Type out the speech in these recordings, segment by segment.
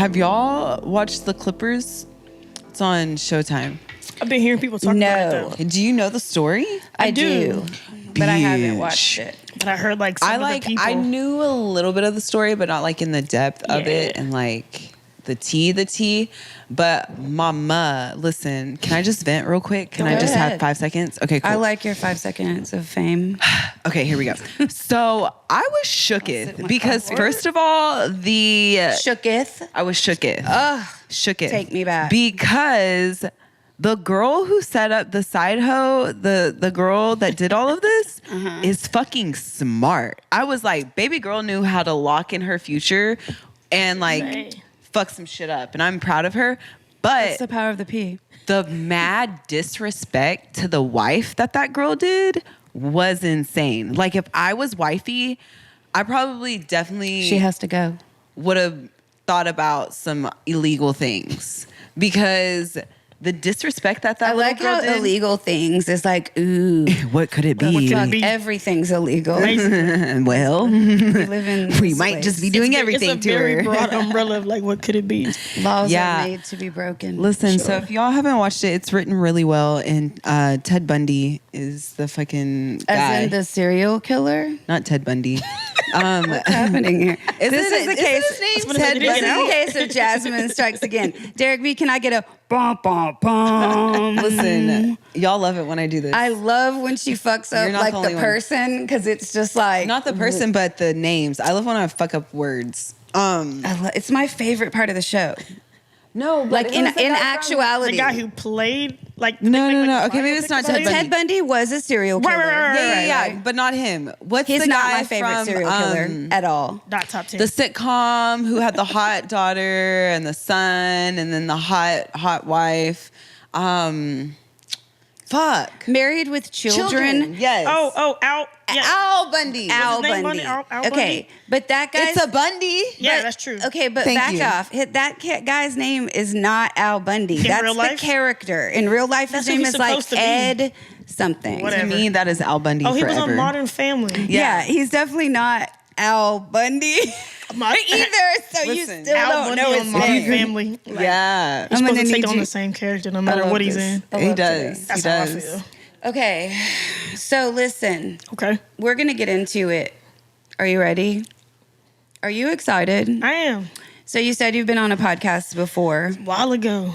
Have y'all watched The Clippers? It's on Showtime. I've been hearing people talk about it. Do you know the story? I do. But I haven't watched it. But I heard like some of the people. I knew a little bit of the story, but not like in the depth of it and like the tea. But mama, listen, can I just vent real quick? Can I just have 5 seconds? Okay, cool. I like your 5 seconds of fame. Okay, here we go. So I was shooketh because first of all, Shooketh? I was shooketh. Ugh. Shooketh. Take me back. Because the girl who set up the side hoe, the girl that did all of this is fucking smart. I was like, baby girl knew how to lock in her future and like fuck some shit up. And I'm proud of her. But it's the power of the P. The mad disrespect to the wife that girl did was insane. Like if I was wifey, I probably definitely she has to go. Would have thought about some illegal things because the disrespect that I like girl how did, illegal things is like, ooh. What could it be? Fuck, everything's illegal. Well, we might just be doing everything to her. It's a very broad umbrella of like, what could it be? Laws are made to be broken. Listen, so if y'all haven't watched it, it's written really well. And Ted Bundy is the fucking guy. As in the serial killer? Not Ted Bundy. What's happening here? This is the case. This is the case of Jasmen Strikes Again. Derek B, can I get a bum, bum, bum? Listen, y'all love it when I do this. I love when she fucks up like the person because it's just like... Not the person, but the names. I love when I fuck up words. It's my favorite part of the show. No, but like in actuality, the guy who played like no. Okay, maybe it's not Ted Bundy. Ted Bundy was a serial killer. Yeah, but not him. He's the not guy my favorite from, serial killer at all. Not top 10. The sitcom who had the hot daughter and the son, and then the hot wife. Married with Children. Yes. Al Bundy. Al Bundy. Okay, but that guy. It's a Bundy. Yeah, that's true. Okay, but back off. That guy's name is not Al Bundy. That's the character. In real life, his name is like Ed something. Whatever. To me, that is Al Bundy forever. He was on Modern Family. Yeah, he's definitely not Al Bundy. Either, so you still don't know his name. Family. Yeah. You're supposed to take on the same character no matter what he's in. He does. That's how I feel. Okay, so listen. Okay. We're going to get into it. Are you ready? Are you excited? I am. So you said you've been on a podcast before. A while ago.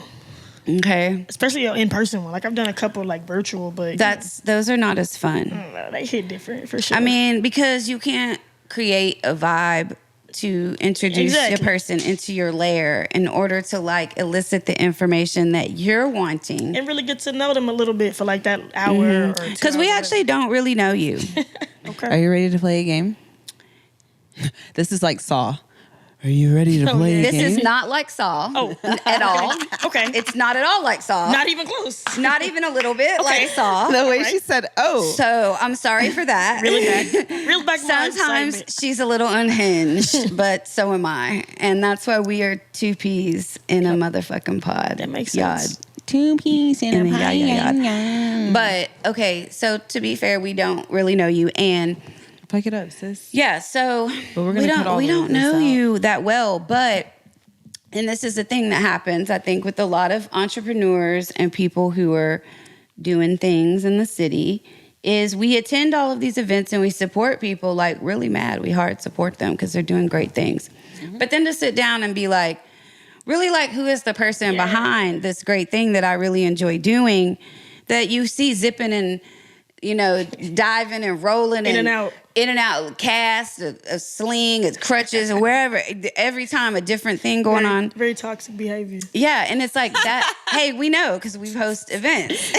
Okay. Especially an in-person one. Like I've done a couple like virtual, but... Those are not as fun. They hit different for sure. I mean, because you can't create a vibe to introduce the person into your lair in order to like elicit the information that you're wanting. And really get to know them a little bit for like that hour or 2 because we actually don't really know you. Okay. Are you ready to play a game? This is like Saw. Are you ready to play a game? This is not like Saw at all. Okay. It's not at all like Saw. Not even close. Not even a little bit like Saw. The way she said, So I'm sorry for that. Really bad. Real back. Sometimes she's a little unhinged, but so am I. And that's why we are two peas in a motherfucking pod. That makes sense. Two peas in a pod. But, okay, so to be fair, we don't really know you. And... Pick it up, sis. Yeah, so we don't know you that well, but, and this is the thing that happens, I think, with a lot of entrepreneurs and people who are doing things in the city, is we attend all of these events and we support people like really mad. We hard support them because they're doing great things. Mm-hmm. But then to sit down and be like, really like, who is the person behind this great thing that I really enjoy doing, that you see zipping and, you know, diving and rolling in and out, cast, a sling, a crutches, or wherever. Every time a different thing going on. Very toxic behavior. Yeah, and it's like that. Hey, we know because we host events,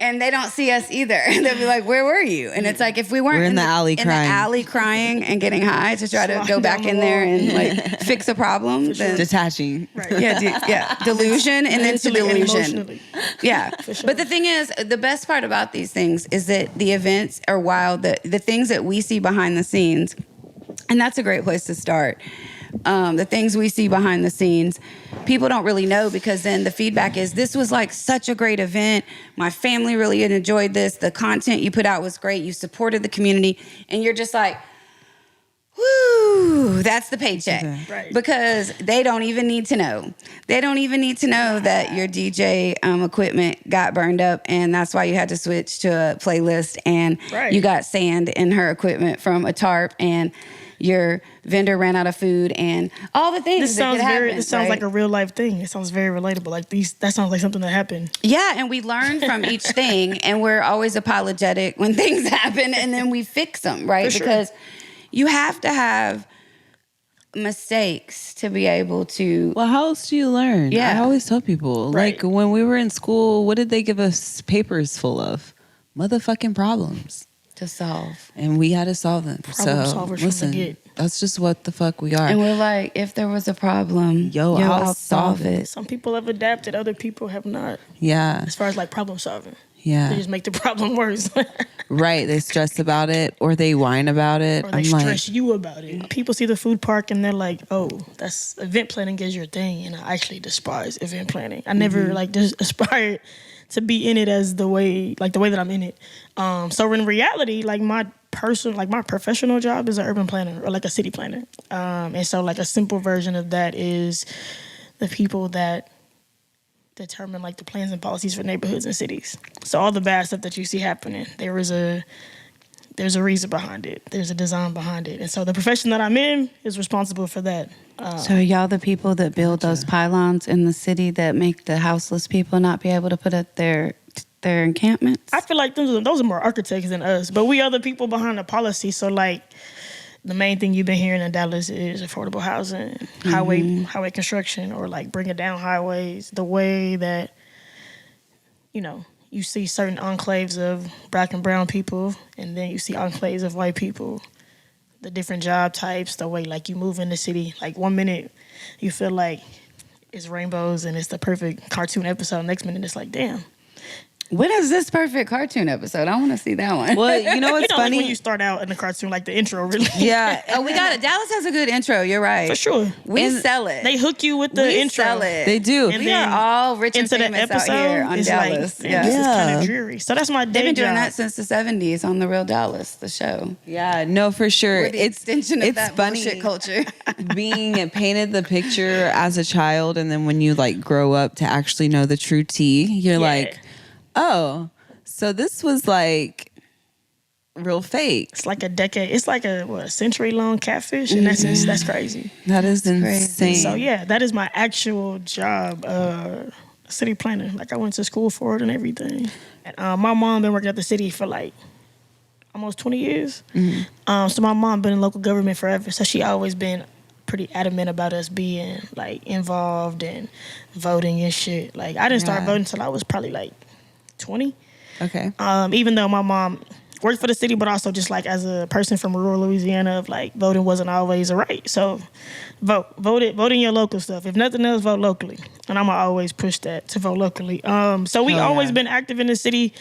and they don't see us either. They'll be like, "Where were you?" And it's like if we weren't in the alley crying and getting high to try to go back in there and like fix a problem, then detaching. Right. Yeah, delusion and then to delusion. Yeah, sure. But the thing is, the best part about these things is that the events are wild. The things that we see behind the scenes, and that's a great place to start. The things we see behind the scenes, people don't really know, because then the feedback is, this was like such a great event. My family really enjoyed this. The content you put out was great. You supported the community. And you're just like, Woo, that's the paycheck. Right. Because they don't even need to know. They don't even need to know that your DJ equipment got burned up and that's why you had to switch to a playlist and you got sand in her equipment from a tarp and your vendor ran out of food and all the things that could happen. This sounds like a real life thing. It sounds very relatable. Like that sounds like something that happened. Yeah, and we learn from each thing and we're always apologetic when things happen and then we fix them, right? For sure. Because you have to have mistakes to be able to. Well, how else do you learn? Yeah. I always tell people, like when we were in school, what did they give us papers full of? Motherfucking problems to solve. And we had to solve them. Problem so solvers listen, from the get. that's just what the fuck we are. And we're like, if there was a problem, I'll solve it. Some people have adapted, other people have not. Yeah. As far as like problem solving. Yeah. They just make the problem worse. Right. They stress about it or they whine about it. Or they stress you about it. People see the food park and they're like, oh, that's event planning is your thing. And I actually despise event planning. I never like just aspired to be in it as the way that I'm in it. So in reality, like my professional job is an urban planner or like a city planner. And so like a simple version of that is the people that determine like the plans and policies for neighborhoods and cities. So all the bad stuff that you see happening, there's a reason behind it. There's a design behind it. And so the profession that I'm in is responsible for that. So are y'all the people that build those pylons in the city that make the houseless people not be able to put up their encampments? I feel like those are more architects than us, but we are the people behind the policy. So like the main thing you've been hearing in Dallas is affordable housing, highway construction, or like bringing down highways. The way that, you see certain enclaves of black and brown people, and then you see enclaves of white people. The different job types, the way like you move in the city. Like 1 minute you feel like it's rainbows and it's the perfect cartoon episode. Next minute it's like, damn. When is this perfect cartoon episode? I want to see that one. Well, you know what's funny? Like when you start out in the cartoon, like the intro, really. Yeah. Oh, we got it. Dallas has a good intro. You're right. For sure. We sell it. They hook you with the intro. Sell it. They do. And We are all rich and into the famous episode, out here on it's Dallas. like, this is kind of dreary. So that's my day They've been doing job. that since the 70s on The Real Dallas, the show. Yeah, no, for sure. We're the extension of that funny bullshit culture. being painted the picture as a child, and then when you like grow up to actually know the true tea, you're like, oh, so this was like real fake. It's like a decade. It's like a century-long catfish, and that's crazy. That is insane. So yeah, that is my actual job, city planner. Like I went to school for it and everything. And, my mom been working at the city for like almost 20 years. So my mom been in local government forever. So she always been pretty adamant about us being like involved and voting and shit. Like I didn't start voting until I was probably like 20. Okay. Even though my mom worked for the city, but also just like as a person from rural Louisiana, of like voting wasn't always a right. So vote in your local stuff. If nothing else, vote locally. And I'm gonna always push that to vote locally. So we always been active in the city.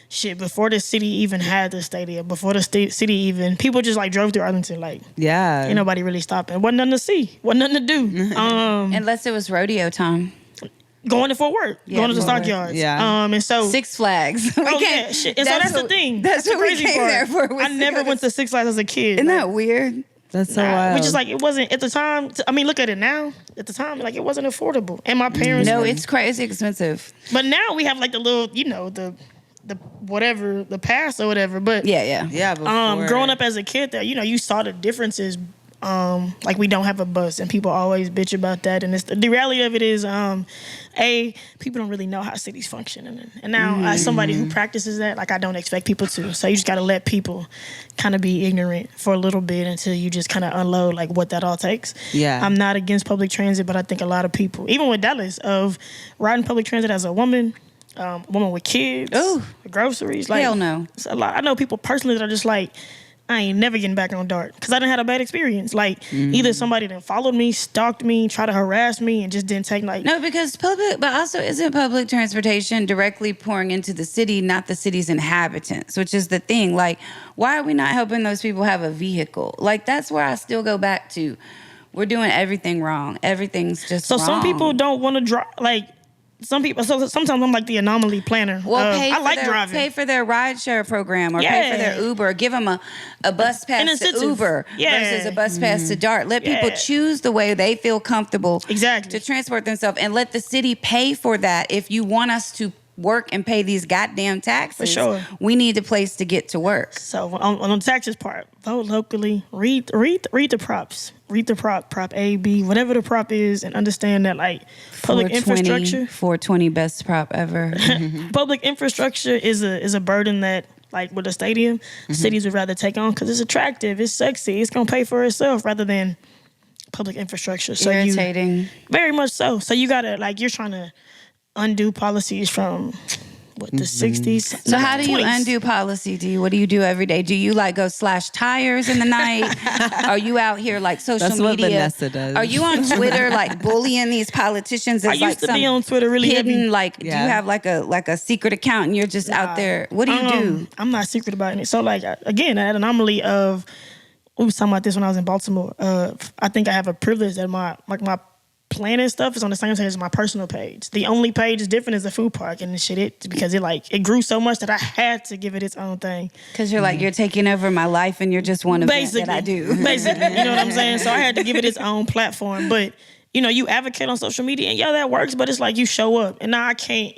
Shit, before the city even had the stadium, before the city even, people just like drove through Arlington. Like, ain't nobody really stopping. Wasn't nothing to see. Wasn't nothing to do. Unless it was rodeo time. Going to Fort Worth, going to the stockyards. Yeah. And so Six Flags. Shit. And so that's the thing. That's the crazy part. There for. I never went to Six Flags as a kid. Isn't that weird? That's so wild. Which is like, it wasn't at the time. I mean, look at it now. At the time, like it wasn't affordable. And my parents. No, it's crazy expensive. But now we have like the little, the whatever, the pass or whatever. But yeah. Before. Growing up as a kid, that you saw the differences. Like we don't have a bus, and people always bitch about that. And the reality of it is, people don't really know how cities function. And now, as somebody who practices that, like I don't expect people to. So you just got to let people kind of be ignorant for a little bit until you just kind of unload like what that all takes. Yeah, I'm not against public transit, but I think a lot of people, even with Dallas, of riding public transit as a woman with kids, groceries, like hell no. It's a lot. I know people personally that are just like, I ain't never getting back on DART because I done had a bad experience. Like either somebody that followed me, stalked me, tried to harass me, and just didn't take like. No, because but also isn't public transportation directly pouring into the city, not the city's inhabitants, which is the thing. Like, why are we not helping those people have a vehicle? Like, that's where I still go back to. We're doing everything wrong. Everything's just so wrong. Some people don't want to drive. Like, some people. So sometimes I'm like the anomaly planner. Well, I like driving. Pay for their rideshare program, or pay for their Uber. Give them a bus pass to Uber versus a bus pass to Dart. Let people choose the way they feel comfortable to transport themselves, and let the city pay for that. If you want us to work and pay these goddamn taxes, for sure, we need a place to get to work. So on the taxes part, vote locally. Read the props. Read the prop A, B, whatever the prop is, and understand that like public infrastructure. 420 best prop ever. Public infrastructure is a burden that, like with a stadium, cities would rather take on because it's attractive, it's sexy, it's gonna pay for itself rather than public infrastructure. So irritating. Very much so. So you gotta you're trying to undo policies from the 60s. So how do you undo policy, Dee? What do you do every day? Do you go slash tires in the night? Are you out here social That's media? That's what Vanessa does. Are you on Twitter bullying these politicians? I used to be on Twitter really hidden, heavy. Do you have a secret account and you're just out there? What do you do? I'm not secret about it. So again, that anomaly of, we was talking about this when I was in Baltimore. I think I have a privilege that my planning stuff is on the same page as my personal page. The only page is different is the food park and the shit. Because it grew so much that I had to give it its own thing. Because you're you're taking over my life and you're just one of that I do. Basically, you know what I'm saying? So I had to give it its own platform. But you advocate on social media and that works. But it's you show up, and now I can't.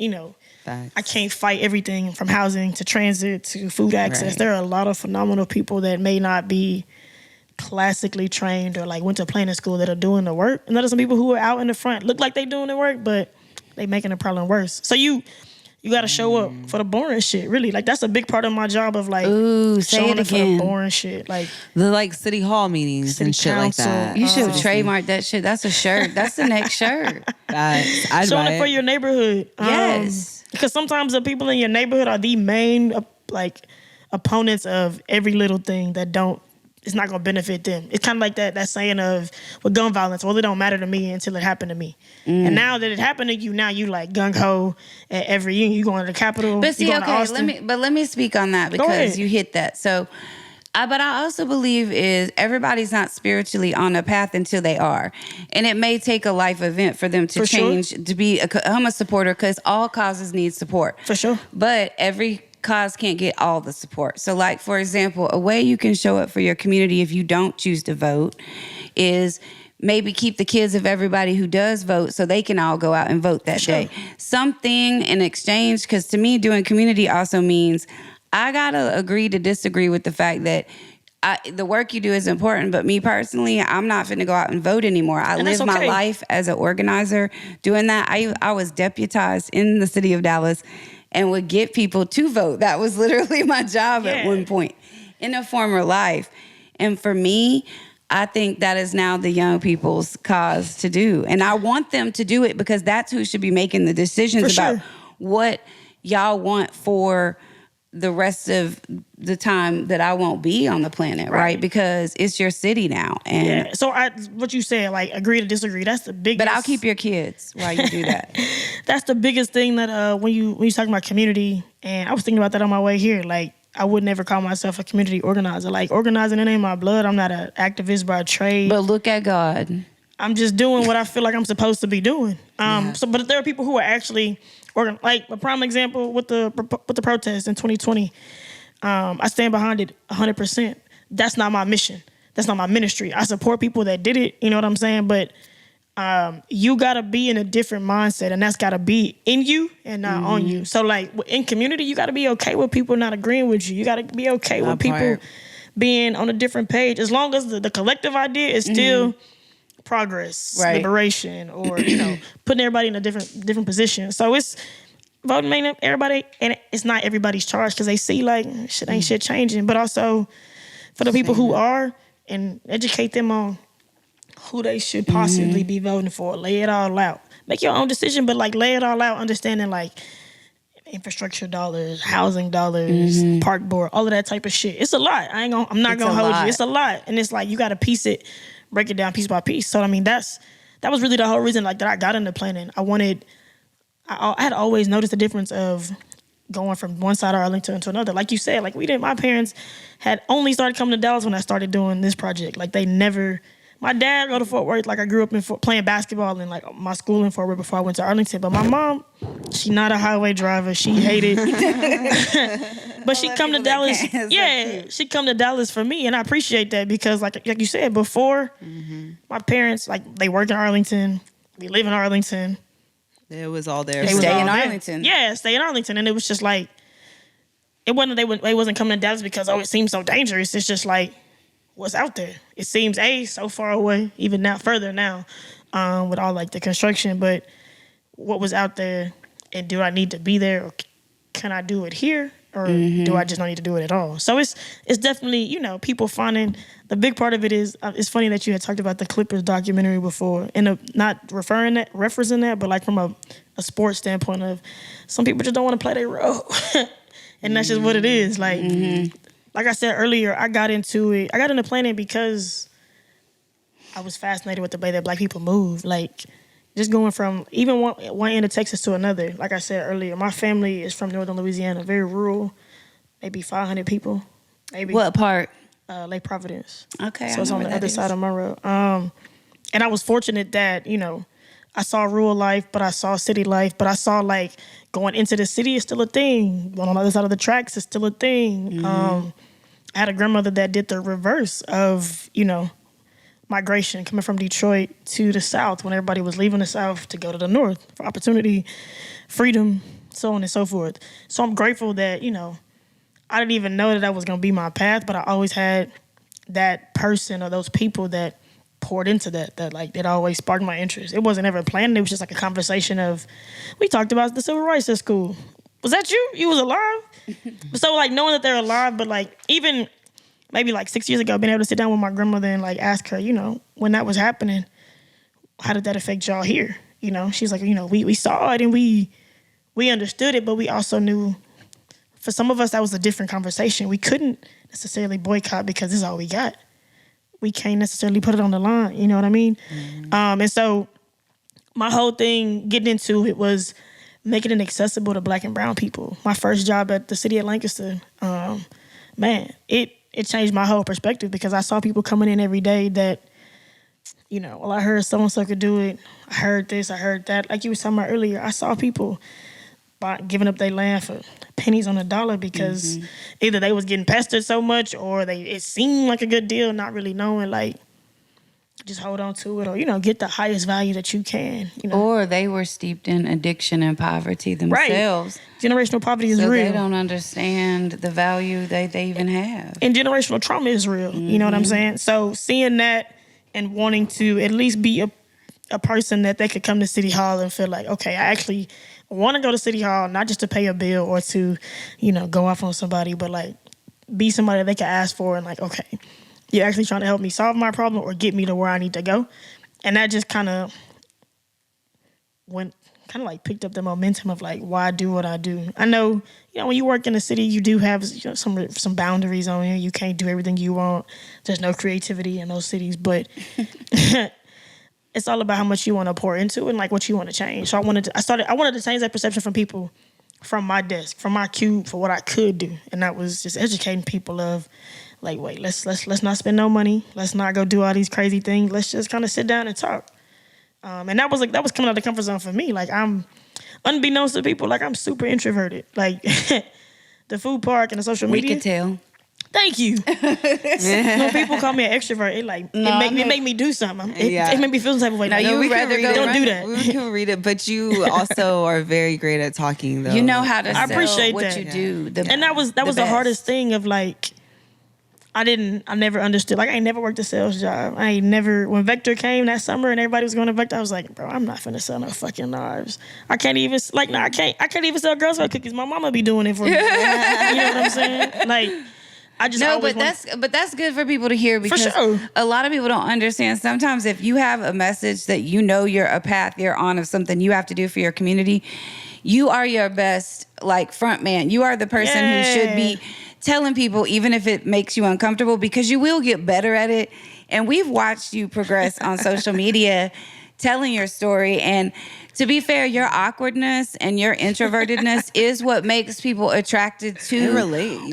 I can't fight everything from housing to transit to food access. Right. There are a lot of phenomenal people that may not be classically trained or went to planning school that are doing the work, and there are some people who are out in the front look like they doing the work, but they making the problem worse. So you got to show up for the boring shit. Really, that's a big part of my job of showing up for the boring shit, the city hall meetings and shit council, like that. You should trademark that shit. That's a shirt. That's the next shirt. I'd showing up for your neighborhood. Yes, because sometimes the people in your neighborhood are the main opponents of every little thing that it's not going to benefit them. It's kind of like that saying of with gun violence, well, it don't matter to me until it happened to me. And now that it happened to you, now you gung-ho at every union. You going to the Capitol. But see, okay, let me speak on that because you hit that. So, but I also believe is everybody's not spiritually on a path until they are. And it may take a life event for them to change, to be a Hummus supporter, because all causes need support. For sure. But every cause can't get all the support. So for example, a way you can show up for your community if you don't choose to vote is maybe keep the kids of everybody who does vote so they can all go out and vote that day. Something in exchange, because to me, doing community also means I gotta agree to disagree with the fact that the work you do is important, but me personally, I'm not finna go out and vote anymore. I live my life as an organizer doing that. I was deputized in the city of Dallas and would get people to vote. That was literally my job at one point in a former life. And for me, I think that is now the young people's cause to do. And I want them to do it because that's who should be making the decisions about what y'all want for the rest of the time that I won't be on the planet, right? Because it's your city now. And so what you said, agree to disagree, that's the biggest. But I'll keep your kids while you do that. That's the biggest thing that when you talking about community, and I was thinking about that on my way here, I would never call myself a community organizer. Organizing it ain't my blood. I'm not an activist by trade. But look at God. I'm just doing what I feel like I'm supposed to be doing. But there are people who are actually a prime example with the protest in 2020. I stand behind it 100%. That's not my mission. That's not my ministry. I support people that did it. You know what I'm saying? But you gotta be in a different mindset, and that's gotta be in you and not on you. So in community, you gotta be okay with people not agreeing with you. You gotta be okay with people being on a different page, as long as the collective idea is still progress, liberation, or putting everybody in a different position. So it's voting ain't everybody, and it's not everybody's charge because they see shit ain't shit changing. But also for the people who are, and educate them on who they should possibly be voting for. Lay it all out. Make your own decision, but lay it all out, understanding infrastructure dollars, housing dollars, park board, all of that type of shit. It's a lot. I'm not gonna hold you. It's a lot, and it's you got to piece it. Break it down piece by piece. So that was really the whole reason that I got into planning. I had always noticed the difference of going from one side of Arlington to another. Like you said, my parents had only started coming to Dallas when I started doing this project. my dad go to Fort Worth. Like I grew up in playing basketball in like my school in Fort Worth before I went to Arlington. But my mom, she not a highway driver. She hated, but she come to Dallas. Yeah, she come to Dallas for me, and I appreciate that because like you said before, my parents like they work in Arlington, we live in Arlington. It was all there. They stay in Arlington. Yeah, stay in Arlington, and it was just like it wasn't they wasn't coming to Dallas because it seemed so dangerous. It's just like what's out there. It seems so far away, even now further now, with all like the construction. But what was out there, and do I need to be there, or can I do it here, or do I just not need to do it at all? So it's definitely people finding the big part of it is it's funny that you had talked about the Clippers documentary before, and not referencing that, but like from a sports standpoint of some people just don't want to play their role, and that's just what it is. Like I said earlier, I got into planning because I was fascinated with the way that Black people move. Like, just going from even one end of Texas to another. Like I said earlier, my family is from northern Louisiana, very rural, maybe 500 people. Maybe. What part? Lake Providence. Okay. So it's on the other side of Monroe. And I was fortunate that, I saw rural life, but I saw city life, but I saw like going into the city is still a thing. Going on the other side of the tracks is still a thing. I had a grandmother that did the reverse of, migration, coming from Detroit to the South when everybody was leaving the South to go to the North for opportunity, freedom, so on and so forth. So I'm grateful that, I didn't even know that was going to be my path, but I always had that person or those people that poured into that always sparked my interest. It wasn't ever planned. It was just like a conversation of, we talked about the civil rights at school. Was that you? You was alive? So like knowing that they're alive, but like even maybe like 6 years ago, being able to sit down with my grandmother and like ask her, when that was happening, how did that affect y'all here? She's like, we saw it and we understood it, but we also knew for some of us that was a different conversation. We couldn't necessarily boycott because this is all we got. We can't necessarily put it on the line, you know what I mean? And so my whole thing getting into it was making it accessible to Black and brown people. My first job at the city of Lancaster, it changed my whole perspective because I saw people coming in every day that, I heard so-and-so could do it. I heard this, I heard that. Like you were talking about earlier, I saw people giving up their land for pennies on a dollar because either they was getting pestered so much or it seemed like a good deal, not really knowing, like, just hold on to it or, get the highest value that you can. Or they were steeped in addiction and poverty themselves. Right. Generational poverty is so real. They don't understand the value they even have. And generational trauma is real. You know what I'm saying? So seeing that and wanting to at least be a person that they could come to City Hall and feel like, okay, I actually want to go to City Hall, not just to pay a bill or to, go off on somebody, but like be somebody that they can ask for and like, okay, you're actually trying to help me solve my problem or get me to where I need to go. And that just kind of picked up the momentum of like why I do what I do. I know, when you work in the city, you do have some boundaries on you. You can't do everything you want. There's no creativity in those cities, but it's all about how much you want to pour into it and like what you want to change. So I wanted to change that perception from people, from my desk, from my cube, for what I could do, and that was just educating people of, like, wait, let's not spend no money. Let's not go do all these crazy things. Let's just kind of sit down and talk. And that was coming out of the comfort zone for me. Like I'm, unbeknownst to people, like I'm super introverted. Like the food park and the social media. We could tell. Thank you. When people call me an extrovert, it make me do something. It make me feel some type of way. No, you rather go. Don't do that. We can read it, but you also are very great at talking, though. You know how to I sell appreciate what that. you do. And that was the hardest thing of like, I never understood. Like I ain't never worked a sales job. When Vector came that summer and everybody was going to Vector, I was like, bro, I'm not finna sell no fucking knives. I can't even even sell Girl Scout cookies. My mama be doing it for me. You know what I'm saying? Like, I just that's good for people to hear because sure. A lot of people don't understand. Sometimes if you have a message that you're a path you're on of something you have to do for your community, you are your best front man. You are the person who should be telling people, even if it makes you uncomfortable, because you will get better at it. And we've watched you progress on social media, telling your story. And to be fair, your awkwardness and your introvertedness is what makes people attracted to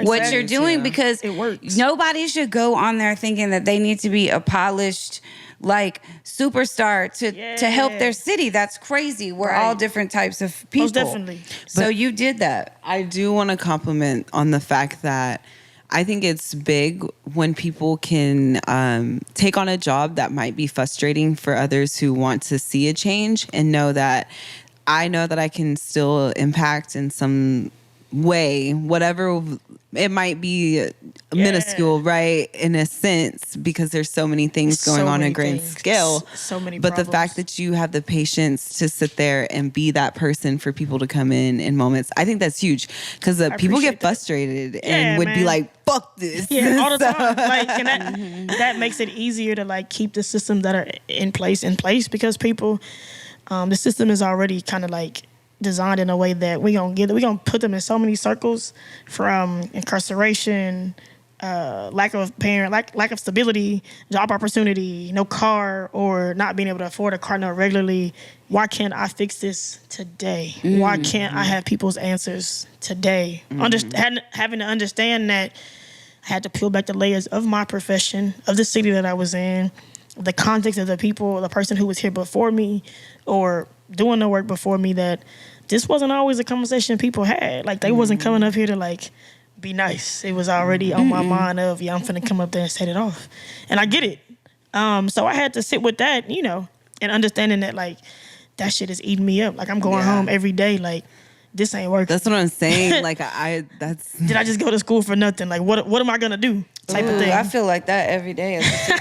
what you're doing, because it works. Nobody should go on there thinking that they need to be a polished, like superstar to help their city. That's crazy. We're all different types of people. Most definitely. So you did that. I do want to compliment on the fact that I think it's big when people can take on a job that might be frustrating for others who want to see a change and know that I can still impact in some way, whatever it might be, minuscule, right? In a sense, because there's so many things going on a grand scale. So many But problems. the fact that you have the patience to sit there and be that person for people to come in moments, I think that's huge. Because people get frustrated and would be like, fuck this. Yeah, all the time. Like, and that makes it easier to like keep the systems that are in place because people, the system is already kind of like designed in a way that we're gonna put them in so many circles, from incarceration, lack of lack of stability, job opportunity, no car, or not being able to afford a car note regularly. Why can't I fix this today? Why can't I have people's answers today? Having to understand that I had to peel back the layers of my profession, of the city that I was in, the context of the people, the person who was here before me or doing the work before me, that this wasn't always a conversation people had. Like, they wasn't coming up here to like be nice. It was already on my mind of, I'm finna come up there and set it off. And I get it. So I had to sit with that, and understanding that like that shit is eating me up. Like, I'm going home every day like, this ain't working. That's what I'm saying. Like, did I just go to school for nothing? Like, what am I gonna do? Type of thing. I feel like that every day as a teacher.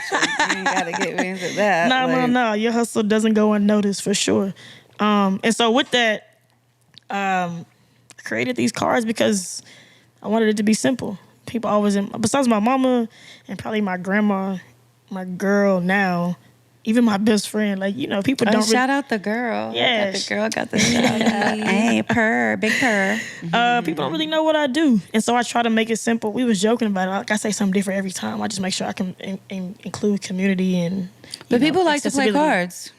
You ain't gotta get me into that. No. Your hustle doesn't go unnoticed for sure. And so with that, I created these cards because I wanted it to be simple. People always, besides my mama and probably my grandma, my girl now, even my best friend, like, people don't shout out the girl. Yeah. The girl got the shout out. Hey, purr, big purr. People don't really know what I do. And so I try to make it simple. We was joking about it. Like, I say something different every time. I just make sure I can include community and But people like to play cards.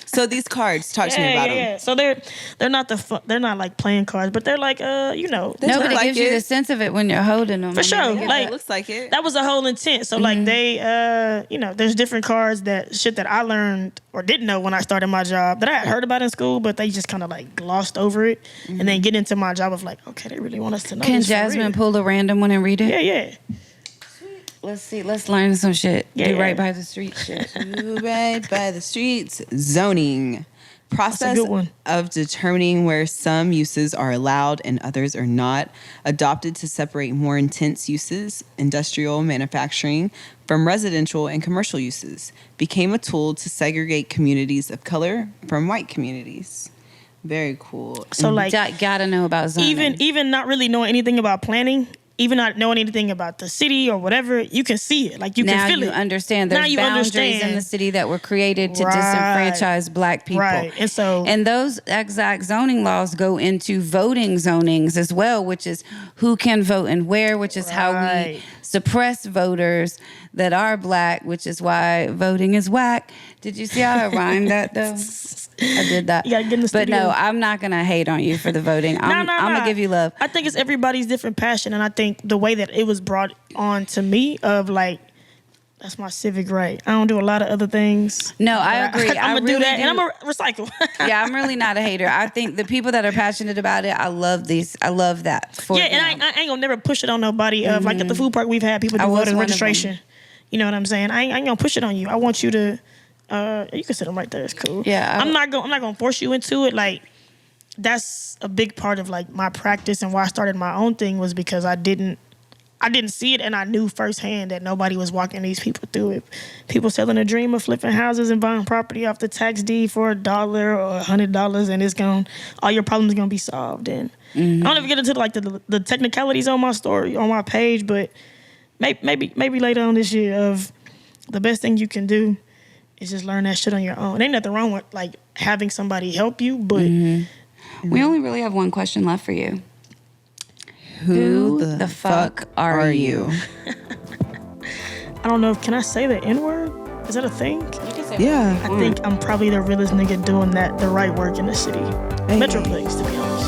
So these cards, talk to me about them. Yeah. So they're not they're not like playing cards, but they're like Nobody gives you the sense of it when you're holding them. For sure. Yeah, like, it looks like it. That was the whole intent. So like they there's different cards that I learned or didn't know when I started my job that I had heard about in school, but they just kind of like glossed over it, and then get into my job of like, okay, they really want us to know. Can Jasmen pull a random one and read it? Yeah. Let's see. Let's learn some shit. Yeah. Do right by the street shit. Do right by the streets. Zoning. Process good one. of determining where some uses are allowed and others are not. Adopted to separate more intense uses, industrial, manufacturing, from residential and commercial uses. Became a tool to segregate communities of color from white communities. Very cool. So like, gotta know about zoning. Even not really knowing anything about planning, even not knowing anything about the city or whatever, you can see it. Like, you can feel it. Now you understand there's boundaries in the city that were created to disenfranchise Black people. Right. And those exact zoning laws go into voting zonings as well, which is who can vote and where, which is how we suppress voters that are Black, which is why voting is whack. Did you see how I rhymed that though? I did that. You gotta get in the but studio. no, I'm not gonna hate on you for the voting. I'm gonna give you love. I think it's everybody's different passion, and I think the way that it was brought on to me of like, that's my civic right. I don't do a lot of other things. No, I agree. I'm gonna do that, and I'm gonna recycle. Yeah, I'm really not a hater. I think the people that are passionate about it, I love these. I love that. And I ain't gonna never push it on nobody. Of like at the food park, we've had people do voter registration. You know what I'm saying? I ain't gonna push it on you. I want you to. You can sit them right there. It's cool. Yeah, I'm not gonna force you into it. Like, that's a big part of like my practice and why I started my own thing, was because I didn't see it, and I knew firsthand that nobody was walking these people through it. People selling a dream of flipping houses and buying property off the tax deed for $1 or $100, and it's all your problems gonna be solved. And I don't ever get into like the technicalities on my story on my page, but maybe later on this year, of the best thing you can do is just learn that shit on your own. Ain't nothing wrong with like having somebody help you, but we only really have one question left for you. Who the fuck are you? I don't know. Can I say the N-word? Is that a thing? You can say Yeah. I think I'm probably the realest nigga doing the right work in the city. Hey. Metroplex, to be honest.